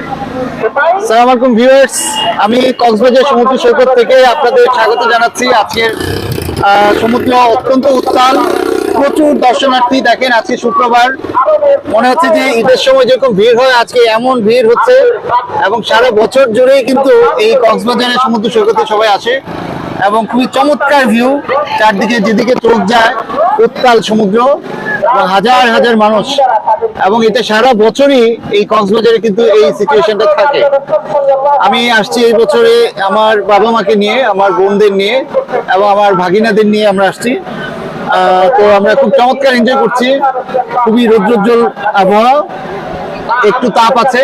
আসসালামু আলাইকুম ভিউয়ার্স, আমি কক্সবাজার সমুদ্র সৈকত থেকে আপনাদের স্বাগত জানাচ্ছি। আজকের সমুদ্র অত্যন্ত উত্তাল, প্রচুর দর্শনার্থী। দেখেন আজকে শুক্রবার, মনে হচ্ছে যে ঈদের সময় যেরকম ভিড় হয় আজকে এমন ভিড় হচ্ছে, এবং সারা বছর জুড়েই কিন্তু এই কক্সবাজারের সমুদ্র সৈকতে সবাই আসে এবং খুবই চমৎকার ভিউ। চারদিকে যেদিকে চোখ যায় উত্তাল সমুদ্র এবং হাজার হাজার মানুষ, এবং এটা সারা বছরই এই কক্সবাজারে কিন্তু এই সিচুয়েশনটা থাকে। আমি আসছি এই বছরে আমার বাবা মাকে নিয়ে, আমার বোনদের নিয়ে এবং আমার ভাগিনাদের নিয়ে আমরা আসছি। তো আমরা খুব চমৎকার এনজয় করছি। খুবই রৌদ্রোজ্জ্বল আবহাওয়া, একটু তাপ আছে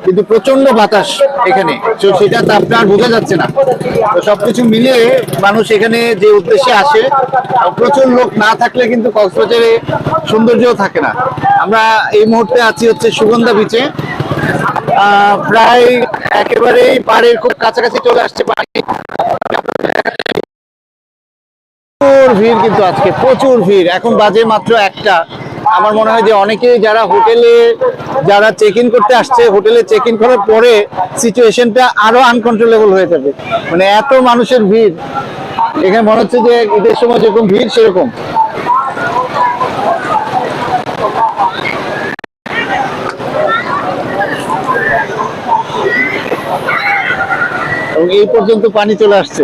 কিন্তু প্রচন্ড বাতাস এখানে, তো সেটা তাপটা আর বোঝা যাচ্ছে না। তো সবকিছু মিলিয়ে মানুষ এখানে যে উদ্দেশ্যে আসে, প্রচুর লোক না থাকলে কিন্তু কক্সবাজারে সৌন্দর্যও থাকে না। আমরা এই মুহূর্তে আছি হচ্ছে সুগন্ধা বিচে, প্রায় একেবারেই পাড়ের খুব কাছাকাছি চলে আসছে পানি। প্রচুর ভিড়, কিন্তু আজকে প্রচুর ভিড়। এখন বাজে মাত্র 1টা। আমার মনে হয় যে অনেকেই যারা হোটেলে যারা চেক ইন করতে আসছে, হোটেলে চেক ইন করার পরে সিচুয়েশনটা আরো আনকন্ট্রোলেবল হয়ে যাবে। মানে এত মানুষের ভিড় এখানে, মনে হচ্ছে যে ঈদের সময় যেরকম ভিড় সেরকম। এবং এই পর্যন্ত পানি চলে আসছে।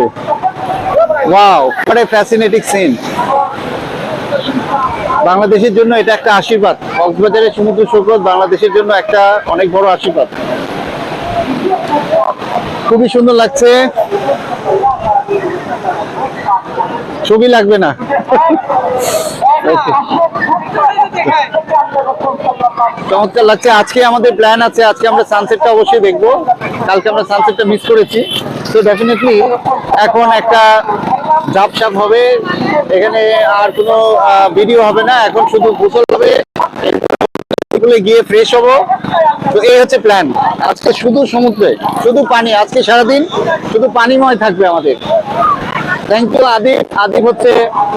Wow, what a fascinating scene! বাংলাদেশের জন্য এটা একটা আশীর্বাদ। কক্সবাজারের সমুদ্র সৈকত বাংলাদেশের জন্য একটা অনেক বড় আশীর্বাদ। খুবই সুন্দর লাগছে। ছবি লাগবে না। চমৎকার লাগছে। আজকে আমাদের প্ল্যান আছে, আজকে আমরা সানসেটটা অবশ্যই দেখবো। কালকে আমরা সানসেটটা মিস করেছি, তো ডেফিনেটলি এখন একটা ঝাপসাপ হবে এখানে। আর কোনো ভিডিও হবে না, এখন শুধু গোসল হবে, গিয়ে ফ্রেশ হবো। তো এই হচ্ছে প্ল্যান। আজকে শুধু সমুদ্রে, শুধু পানি। আজকে সারাদিন শুধু পানিময় থাকবে আমাদের। Thank you Adib. আদিব হচ্ছে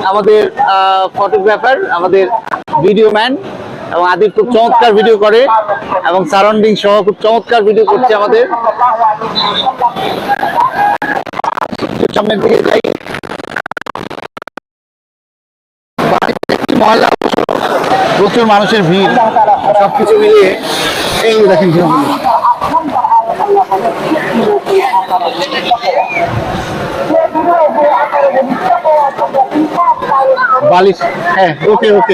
আমাদের ফটোগ্রাফার, আমাদের ভিডিও ম্যান, এবং আদিব খুব চমৎকার ভিডিও করে এবং সারাউন্ডিং সহ খুব চমৎকার ভিডিও করছে আমাদের। সামনের দিকে যাই, প্রচুর মানুষের ভিড়, সবকিছু মিলিয়ে এই দেখেন বালিশ। হ্যাঁ, ওকে ওকে।